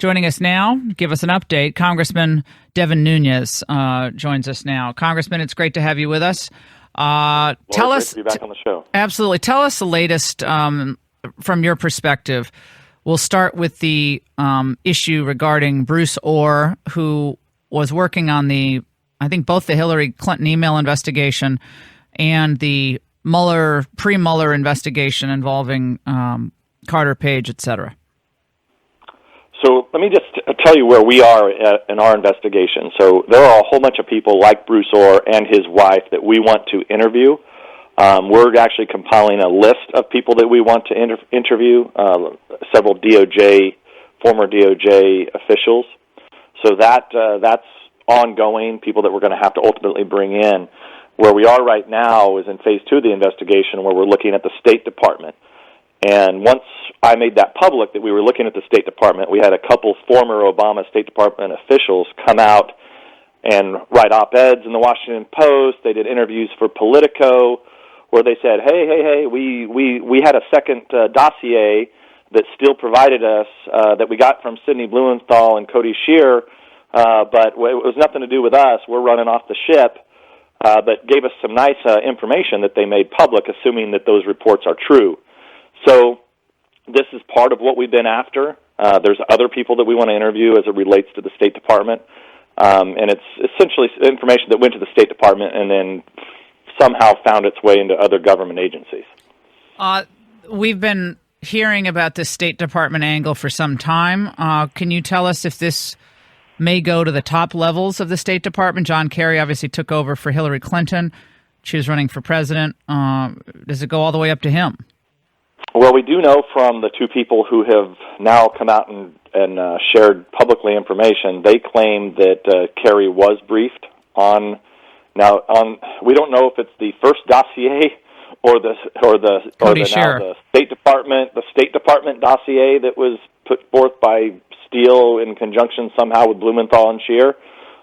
Joining us now, give us an update, Congressman Devin Nunes joins us now. Congressman, it's great to have you with us. Tell us, great to be back on the show. Absolutely. Tell us the latest from your perspective. We'll start with the issue regarding Bruce Orr, who was working on both the Hillary Clinton email investigation and the pre-Mueller investigation involving Carter Page, et cetera. So let me just tell you where we are in our investigation. So there are a whole bunch of people like Bruce Orr and his wife that we want to interview. We're actually compiling a list of people that we want to interview, several former DOJ officials. So that's ongoing, people that we're going to have to ultimately bring in. Where we are right now is in phase 2 of the investigation, where we're looking at the State Department. And once I made that public that we were looking at the State Department, we had a couple former Obama State Department officials come out and write op-eds in the Washington Post. They did interviews for Politico, where they said, hey, we had a second dossier that still provided us, that we got from Sidney Blumenthal and Cody Shear, but it was nothing to do with us. We're running off the ship, but gave us some nice information that they made public, assuming that those reports are true. So this is part of what we've been after. There's other people that we want to interview as it relates to the State Department, and it's essentially information that went to the State Department and then somehow found its way into other government agencies. We've been hearing about the State Department angle for some time. Can you tell us if this may go to the top levels of the State Department? John Kerry obviously took over for Hillary Clinton. She was running for president. Does it go all the way up to him? Well, we do know from the two people who have now come out and shared publicly information, they claim that Kerry was briefed on. Now, we don't know if it's the first dossier or the State Department dossier that was put forth by Steele in conjunction somehow with Blumenthal and Shear,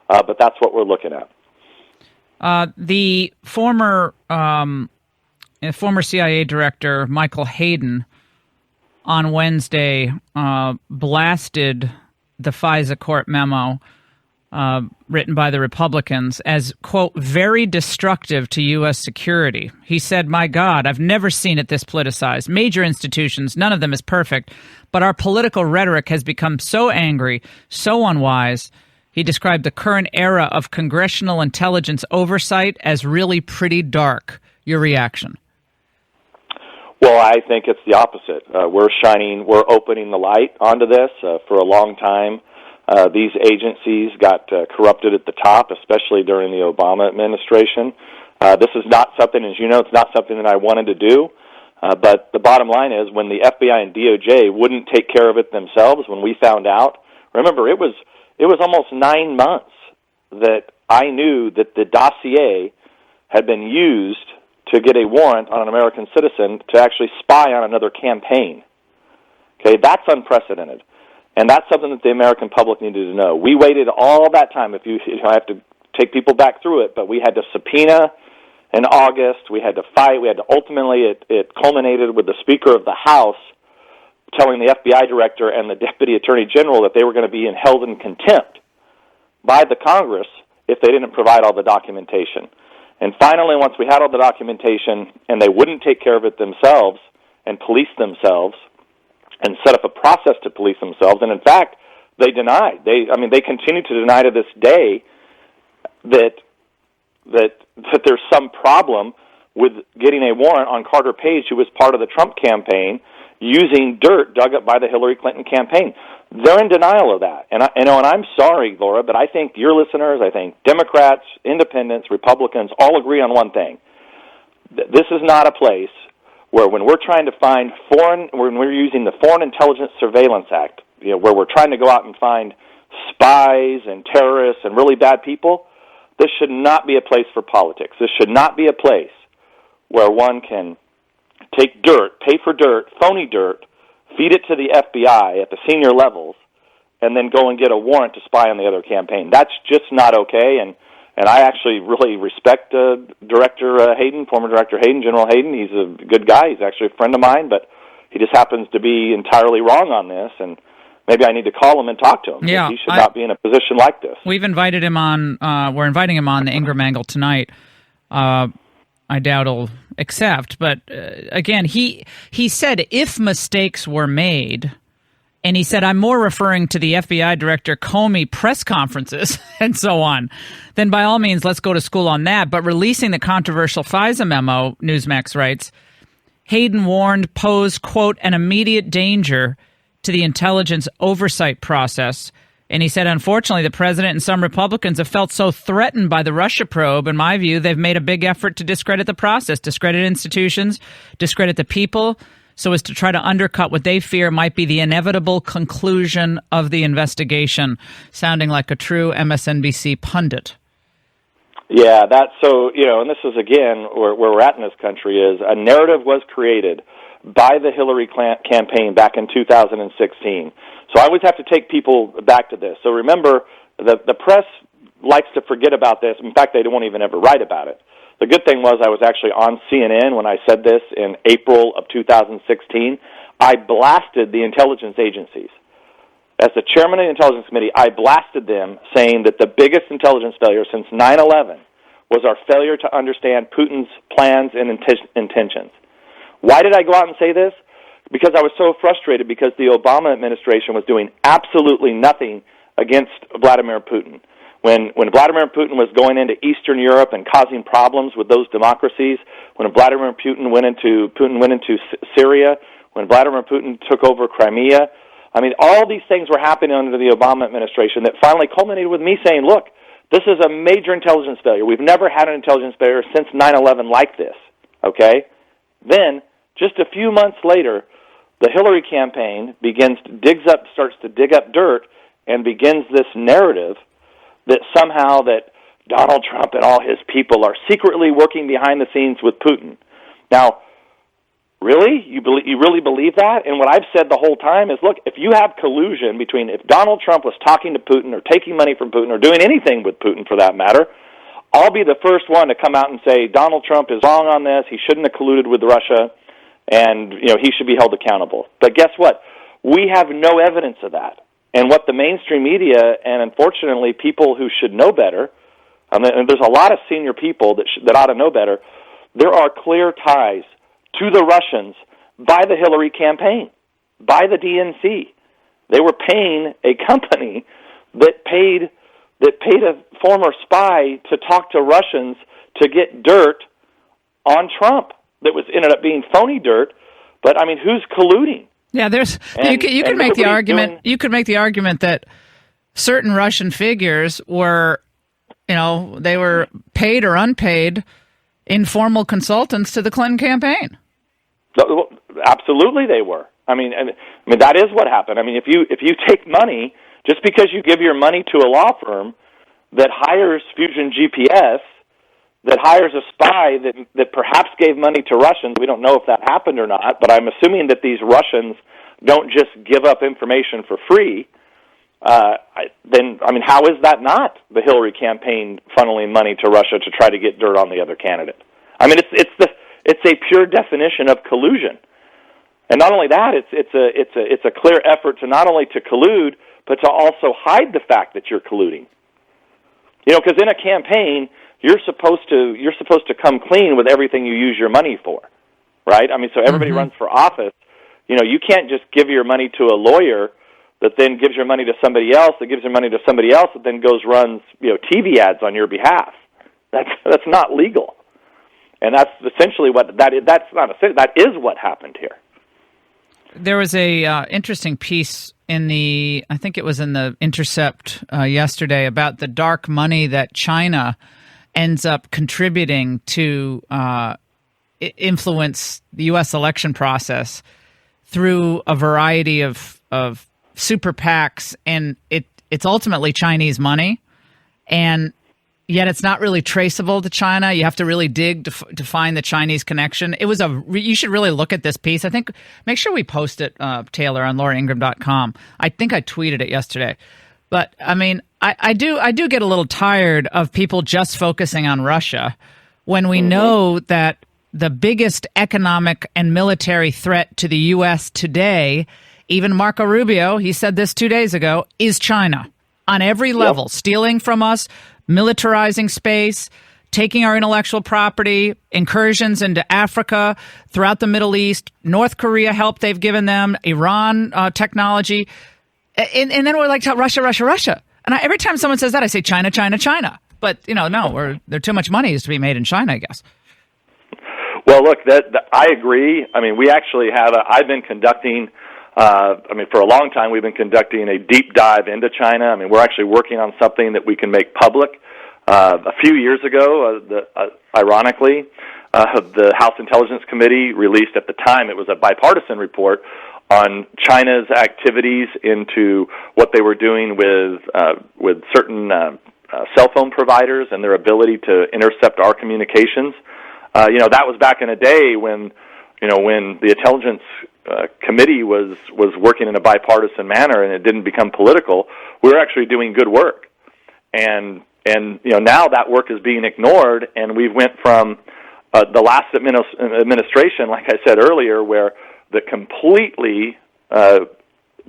but that's what we're looking at. The former CIA director Michael Hayden on Wednesday blasted the FISA Court memo written by the Republicans as, quote, very destructive to U.S. security. He said, "My God, I've never seen it this politicized. Major institutions, none of them is perfect, but our political rhetoric has become so angry, so unwise." He described the current era of congressional intelligence oversight as really pretty dark. Your reaction? Well, I think it's the opposite. We're opening the light onto this. For a long time, these agencies got corrupted at the top, especially during the Obama administration. This is not something, as you know, it's not something that I wanted to do. But the bottom line is, when the FBI and DOJ wouldn't take care of it themselves, when we found out, remember, it was almost 9 months that I knew that the dossier had been used to get a warrant on an American citizen to actually spy on another campaign. Okay, that's unprecedented. And that's something that the American public needed to know. We waited all that time. I have to take people back through it, but we had to subpoena in August. We had to fight. We had to ultimately, it culminated with the Speaker of the House telling the FBI director and the Deputy Attorney General that they were going to be held in contempt by the Congress if they didn't provide all the documentation. And finally, once we had all the documentation and they wouldn't take care of it themselves and police themselves and set up a process to police themselves, and in fact, they denied. They continue to deny to this day that there's some problem with getting a warrant on Carter Page, who was part of the Trump campaign, using dirt dug up by the Hillary Clinton campaign. They're in denial of that. And I'm sorry, Laura, but I think your listeners, I think Democrats, Independents, Republicans all agree on one thing. This is not a place where, when we're trying to find when we're using the Foreign Intelligence Surveillance Act, where we're trying to go out and find spies and terrorists and really bad people, this should not be a place for politics. This should not be a place where one can take dirt, pay for dirt, phony dirt, feed it to the FBI at the senior levels, and then go and get a warrant to spy on the other campaign. That's just not okay, and I actually really respect Director Hayden, former Director Hayden, General Hayden. He's a good guy. He's actually a friend of mine, but he just happens to be entirely wrong on this, and maybe I need to call him and talk to him. Yeah, he should not be in a position like this. We've invited him on. We're inviting him on the Ingram Angle tonight. I doubt he'll accept, but again, he said if mistakes were made, and he said, I'm more referring to the FBI Director Comey press conferences and so on, then by all means, let's go to school on that. But releasing the controversial FISA memo, Newsmax writes, Hayden warned posed, quote, an immediate danger to the intelligence oversight process. And he said, unfortunately, the president and some Republicans have felt so threatened by the Russia probe. In my view, they've made a big effort to discredit the process, discredit institutions, discredit the people, so as to try to undercut what they fear might be the inevitable conclusion of the investigation, sounding like a true MSNBC pundit. Yeah, that's so, and this is, again, where we're at in this country is a narrative was created by the Hillary campaign back in 2016. So I always have to take people back to this. So remember, the press likes to forget about this. In fact, they won't even ever write about it. The good thing was I was actually on CNN when I said this in April of 2016. I blasted the intelligence agencies. As the chairman of the Intelligence Committee, I blasted them saying that the biggest intelligence failure since 9/11 was our failure to understand Putin's plans and intentions. Why did I go out and say this? Because I was so frustrated because the Obama administration was doing absolutely nothing against Vladimir Putin. When Vladimir Putin was going into Eastern Europe and causing problems with those democracies, when Vladimir Putin went into Syria, when Vladimir Putin took over Crimea, I mean, all these things were happening under the Obama administration that finally culminated with me saying, look, this is a major intelligence failure. We've never had an intelligence failure since 9/11 like this, okay? Then, just a few months later, the Hillary campaign starts to dig up dirt and begins this narrative that somehow that Donald Trump and all his people are secretly working behind the scenes with Putin. Now, really? You really believe that? And what I've said the whole time is, look, if you have collusion if Donald Trump was talking to Putin or taking money from Putin or doing anything with Putin for that matter, I'll be the first one to come out and say Donald Trump is wrong on this, he shouldn't have colluded with Russia, and he should be held accountable. But guess what? We have no evidence of that. And what the mainstream media, and unfortunately people who should know better, and there's a lot of senior people that ought to know better, there are clear ties to the Russians by the Hillary campaign, by the DNC. They were paying a company that paid a former spy to talk to Russians to get dirt on Trump that ended up being phony dirt. But I mean, who's colluding? Yeah, you could make the argument. You could make the argument that certain Russian figures were, they were paid or unpaid informal consultants to the Clinton campaign. Absolutely, they were. I mean, that is what happened. I mean, if you take money, just because you give your money to a law firm that hires Fusion GPS, that hires a spy that perhaps gave money to Russians, we don't know if that happened or not, but I'm assuming that these Russians don't just give up information for free, then, I mean, how is that not the Hillary campaign funneling money to Russia to try to get dirt on the other candidate? I mean, it's a pure definition of collusion. And not only that, it's a clear effort to not only to collude, but to also hide the fact that you're colluding. Because in a campaign, you're supposed to come clean with everything you use your money for, right? I mean, so everybody runs for office. You can't just give your money to a lawyer that then gives your money to somebody else, that gives your money to somebody else, that then runs TV ads on your behalf. That's not legal, and that's essentially that is what happened here. There was a interesting piece I think it was in the Intercept yesterday about the dark money that China ends up contributing to influence the U.S. election process through a variety of super PACs, and it's ultimately Chinese money, and yet it's not really traceable to China. You have to really dig to find the Chinese connection. You should really look at this piece. I think make sure we post it, Taylor, on lauraingram.com. I think I tweeted it yesterday. But I mean, I do get a little tired of people just focusing on Russia when we know that the biggest economic and military threat to the U.S. today even Marco Rubio, he said this 2 days ago, is China on every level, stealing from us, militarizing space, taking our intellectual property, incursions into Africa, throughout the Middle East, North Korea help they've given them, Iran technology. And then we're like, Russia, Russia, Russia. And every time someone says that, I say China, China, China. But, no, there's too much money is to be made in China, I guess. Well, look, I agree. I mean, we actually have I've been conducting, for a long time, we've been conducting a deep dive into China. I mean, we're actually working on something that we can make public. A few years ago, ironically, the House Intelligence Committee released, at the time, it was a bipartisan report on China's activities into what they were doing with certain cell phone providers and their ability to intercept our communications. That was back in a day when the Intelligence Committee was working in a bipartisan manner and it didn't become political. We were actually doing good work, and now that work is being ignored, and we went from the last administration, like I said earlier, where that completely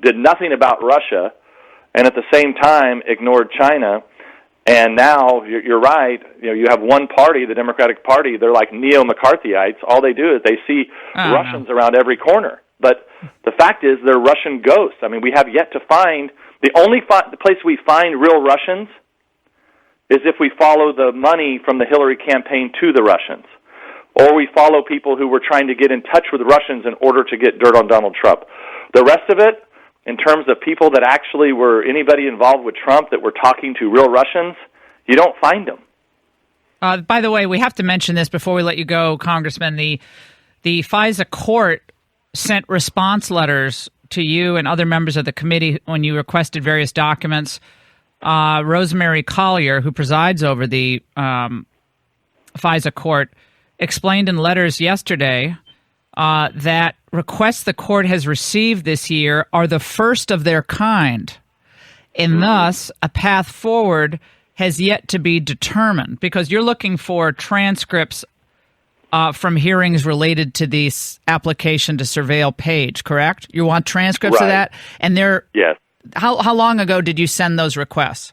did nothing about Russia, and at the same time ignored China. And now you're right. You have one party, the Democratic Party. They're like neo-McCarthyites. All they do is they see Russians around every corner. But the fact is, they're Russian ghosts. I mean, we have yet to find the place we find real Russians is if we follow the money from the Hillary campaign to the Russians, or we follow people who were trying to get in touch with Russians in order to get dirt on Donald Trump. The rest of it, in terms of people that actually were anybody involved with Trump that were talking to real Russians, you don't find them. By the way, we have to mention this before we let you go, Congressman. The FISA Court sent response letters to you and other members of the committee when you requested various documents. Rosemary Collier, who presides over the FISA Court, explained in letters yesterday that requests the court has received this year are the first of their kind, and thus a path forward has yet to be determined, because you're looking for transcripts from hearings related to this application to surveil Page, correct? You want transcripts of that? And yes. How long ago did you send those requests?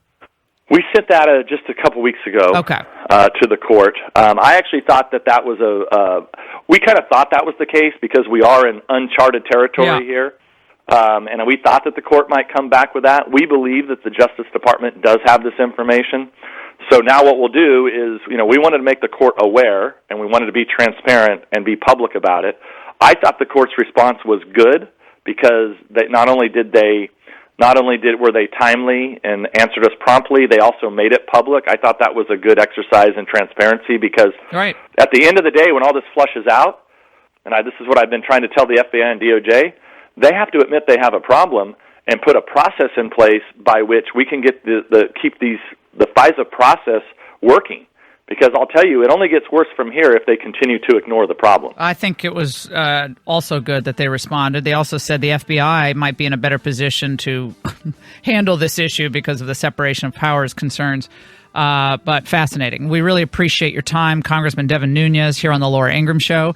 We sent that just a couple weeks ago to the court. I actually thought that was we kind of thought that was the case because we are in uncharted territory here. And we thought that the court might come back with that. We believe that the Justice Department does have this information. So now what we'll do is, we wanted to make the court aware, and we wanted to be transparent and be public about it. I thought the court's response was good because not only were they timely and answered us promptly, they also made it public. I thought that was a good exercise in transparency because at the end of the day, when all this flushes out, and this is what I've been trying to tell the FBI and DOJ, they have to admit they have a problem and put a process in place by which we can get keep the FISA process working. Because I'll tell you, it only gets worse from here if they continue to ignore the problem. I think it was also good that they responded. They also said the FBI might be in a better position to handle this issue because of the separation of powers concerns. But fascinating. We really appreciate your time, Congressman Devin Nunes, here on the Laura Ingraham Show.